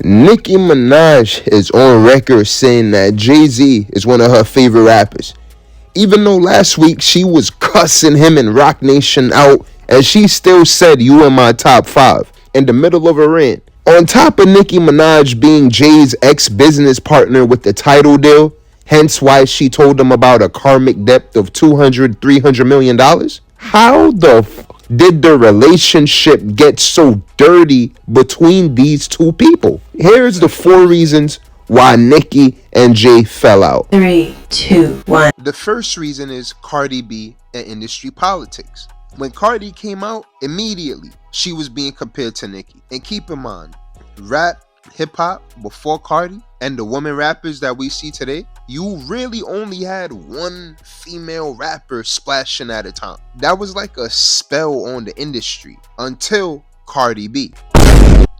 Nicki Minaj is on record saying that Jay-Z is one of her favorite rappers. Even though last week she was cussing him and RocNation out, and she still said you in my top 5 in the middle of a rant. On top of Nicki Minaj being Jay's ex-business partner with the Tidal deal, hence why she told him about a karmic debt of $200-300 million, how the did the relationship get so dirty between these two people? Here's the 4 reasons why Nicki and Jay fell out. 3, 2, 1. The first reason is Cardi B and industry politics. When Cardi came out, immediately she was being compared to Nicki. And keep in mind, rap, hip-hop before Cardi and the women rappers that we see today, you really only had one female rapper splashing at a time. That was like a spell on the industry until Cardi B.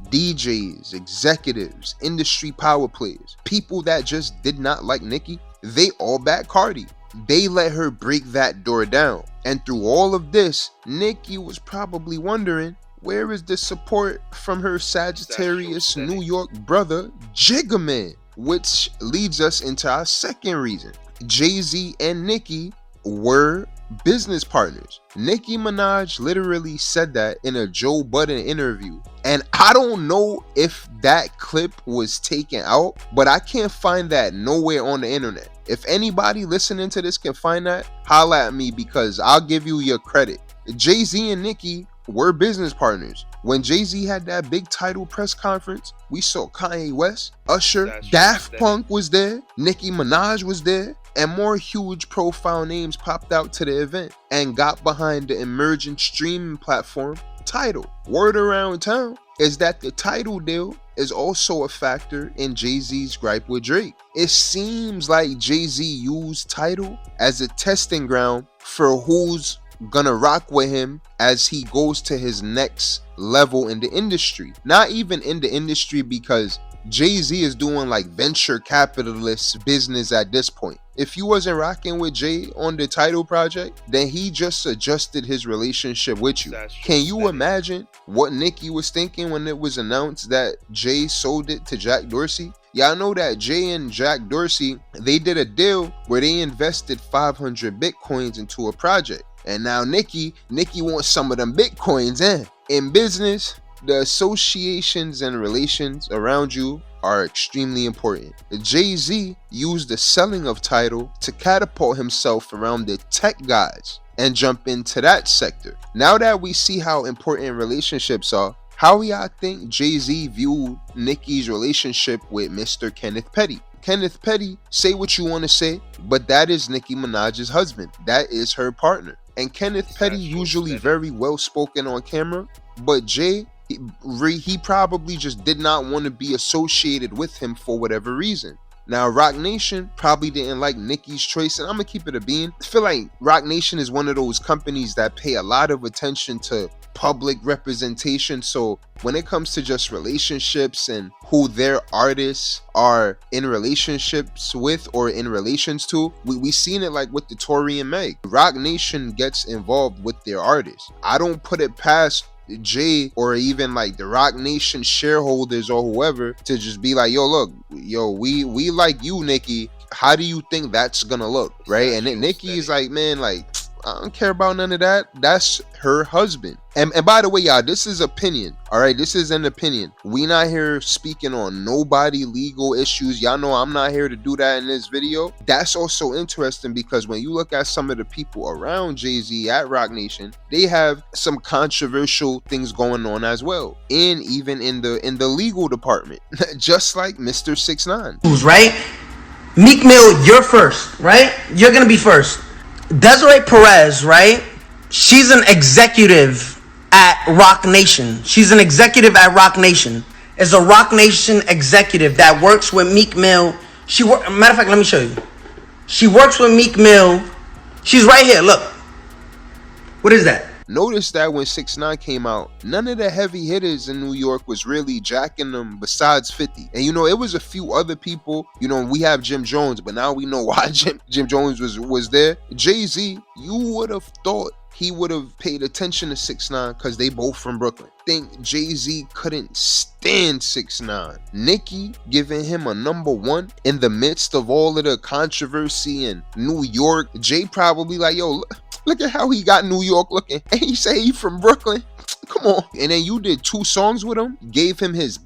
DJs, executives, industry power players, people that just did not like Nicki, they all backed Cardi. They let her break that door down. And through all of this, Nicki was probably wondering, where is the support from her Sagittarius New York brother, Jigga Man? Which leads us into our second reason. Jay-Z and Nicki were business partners. Nicki Minaj literally said that in a Joe Budden interview. And I don't know if that clip was taken out, but I can't find that nowhere on the internet. If anybody listening to this can find that, holla at me because I'll give you your credit. Jay-Z and Nicki were business partners. When Jay-Z had that big Tidal press conference, we saw Kanye West, Usher, Daft Punk was there, Nicki Minaj was there, and more huge profile names popped out to the event and got behind the emerging streaming platform Tidal. Word around town is that the Tidal deal is also a factor in Jay-Z's gripe with Drake. It seems like Jay-Z used Tidal as a testing ground for who's gonna rock with him as he goes to his next level in the industry. Not even in the industry, because Jay-Z is doing like venture capitalist business at this point. If you wasn't rocking with Jay on the Tidal project, then he just adjusted his relationship with you. Can you imagine what Nicki was thinking when it was announced that Jay sold it to Jack Dorsey? Y'all know that Jay and Jack Dorsey, they did a deal where they invested 500 Bitcoins into a project. And now Nicki wants some of them Bitcoins in business. The associations and relations around you are extremely important. Jay-Z used the selling of Tidal to catapult himself around the tech guys and jump into that sector. Now that we see how important relationships are, how y'all think Jay-Z viewed Nicki's relationship with Mr. Kenneth Petty? Kenneth Petty, say what you want to say, but that is Nicki Minaj's husband. That is her partner. And Kenneth Petty usually very well spoken on camera, but Jay, he probably just did not want to be associated with him for whatever reason. Now, RocNation probably didn't like Nicki's choice, and I'm gonna keep it a bean. I feel like RocNation is one of those companies that pay a lot of attention to public representation. So when it comes to just relationships and who their artists are in relationships with or in relations to, we seen it like with the Tory and Meg. RocNation gets involved with their artists. I don't put it past Jay or even like the RocNation shareholders or whoever to just be like, yo, look, yo, we like you, Nicki. How do you think that's gonna look, right? And then Nicki is like, man, like, I don't care about none of that. That's her husband. And by the way, y'all, this is opinion. All right, this is an opinion. We not here speaking on nobody legal issues. Y'all know I'm not here to do that in this video. That's also interesting because when you look at some of the people around Jay-Z at RocNation, they have some controversial things going on as well. And even in the legal department, just like Mr. 6ix9ine. Right? Meek Mill, you're first, right? You're gonna be first. Desiree Perez, right? She's an executive at RocNation. She's an executive at RocNation. Is a RocNation executive that works with Meek Mill. Matter of fact, let me show you. She works with Meek Mill. She's right here. Look. What is that? Notice that when 6ix9ine came out, none of the heavy hitters in New York was really jacking them besides 50. And you know, it was a few other people. You know, we have Jim Jones, but now we know why Jim Jones was there. Jay-Z, you would have thought he would have paid attention to 6ix9ine because they both from Brooklyn. Think Jay-Z couldn't stand 6ix9ine. Nicki giving him a #1 in the midst of all of the controversy in New York. Jay probably like, yo, look at how he got New York looking. And he say he from Brooklyn. Come on. And then you did 2 songs with him, gave him his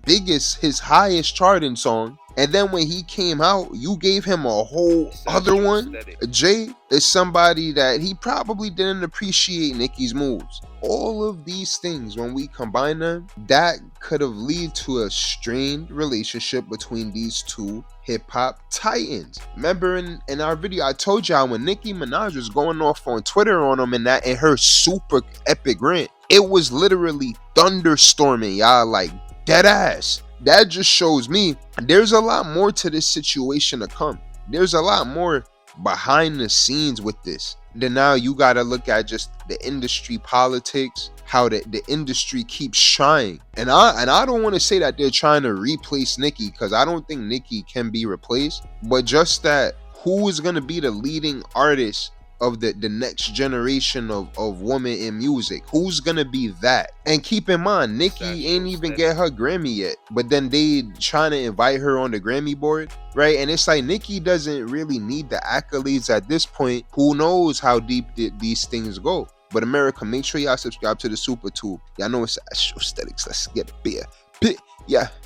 highest charting song. And then when he came out, you gave him a whole other one. Jay is somebody that he probably didn't appreciate Nicki's moves. All of these things, when we combine them, that could have led to a strained relationship between these two hip-hop titans. Remember in our video, I told y'all when Nicki Minaj was going off on Twitter on him and her super epic rant, it was literally thunderstorming, y'all, like dead ass. That just shows me there's a lot more to this situation to come. There's a lot more behind the scenes with this. Then now you gotta look at just the industry politics, how the industry keeps trying. And I don't want to say that they're trying to replace Nicki, because I don't think Nicki can be replaced, but just that who is gonna be the leading artist of the next generation of women in music? Who's gonna be that? And keep in mind, Nicki ain't even get her Grammy yet, but then they trying to invite her on the Grammy board, right? And it's like Nicki doesn't really need the accolades at this point. Who knows how deep these things go? But America, make sure y'all subscribe to the Super Tube. Y'all know it's Astro Aesthetics. Let's get a beer. Yeah.